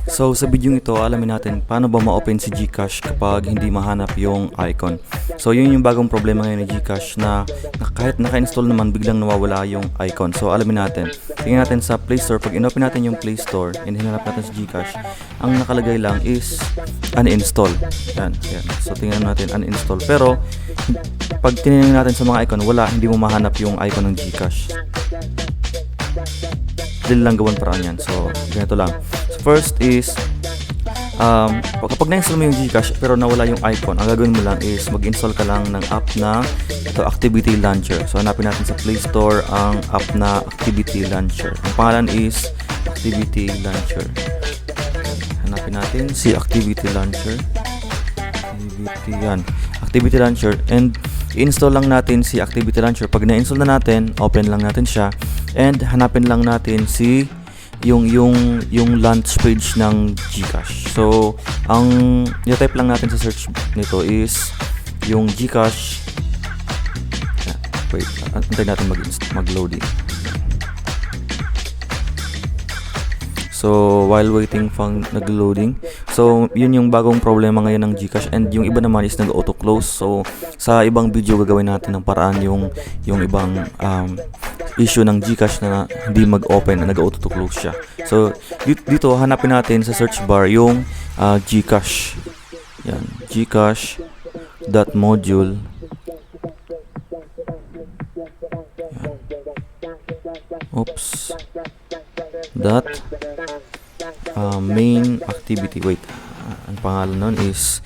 So sa video ito, alamin natin paano ba ma-open si GCash kapag hindi mahanap yung icon. So yun yung bagong problema ngayon ni GCash na kahit naka-install naman biglang nawawala yung icon. So alamin natin. Tingnan natin sa Play Store. Pag in-open natin yung Play Store and hinanap natin si GCash, ang nakalagay lang is uninstall. Yan. So tingnan natin uninstall. Pero pag tinignan natin sa mga icon, wala, hindi mo mahanap yung icon ng GCash. Dili lang gawan paraan yan. So ganito lang. First is, kapag na-install mo yung GCash pero nawala yung icon, ang gagawin mo lang is mag-install ka lang ng app na ito, Activity Launcher. So hanapin natin sa Play Store ang app na Activity Launcher. Ang pangalan is Activity Launcher. Hanapin natin si Activity Launcher. Activity Launcher, and i-install lang natin si Activity Launcher. Pag na-install na natin, open lang natin siya and hanapin lang natin si yung launch page ng GCash. So, ang i-type lang natin sa search nito is yung GCash. Wait, antay natin mag-loading. So, while waiting pang nag-loading. So, yun yung bagong problema ngayon ng GCash, and yung iba naman is nag-auto-close. So, sa ibang video gagawin natin ng paraan yung ibang issue ng GCash na hindi mag-open, na nag-auto-close siya. So, dito hanapin natin sa search bar yung GCash. Yan, gcash.module. Oops. Main activity. Wait. Ang pangalan nun is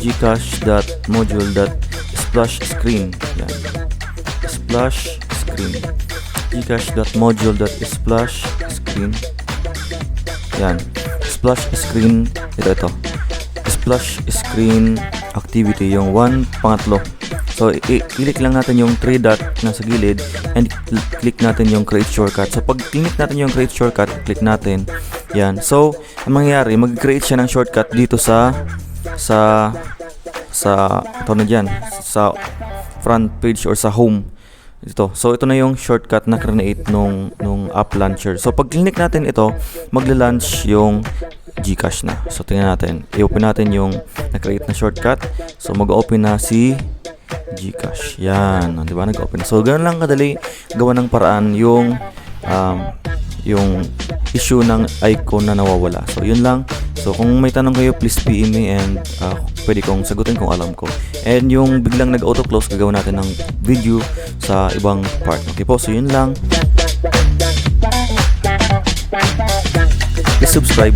gcash.module.splash-screen. Yan. Splash-screen. gcash.module.splash-screen. Yan. Splash-screen. Ito. Splash-screen activity. Yung pangatlo. So, i-click lang natin yung 3 dot na sa gilid and click natin yung create shortcut. So, pag click natin yung create shortcut, click natin. Yan. So, ang mangyayari, mag-create siya ng shortcut dito sa ito na dyan, sa front page or sa home. Ito. So, ito na yung shortcut na create nung app launcher. So, pag click natin ito, magla-launch yung GCash na. So, tingnan natin. I-open natin yung na-create na shortcut. So, mag-open na si GCash. Yan. Di ba? Nag-open. So, ganoon lang kadali gawa ng paraan yung issue ng icon na nawawala. So, yun lang. So, kung may tanong kayo, please PM me and pwede kong sagutin kung alam ko. And yung biglang nag-auto-close, gagawin natin ng video sa ibang part. Okay po? So, yun lang. Please subscribe.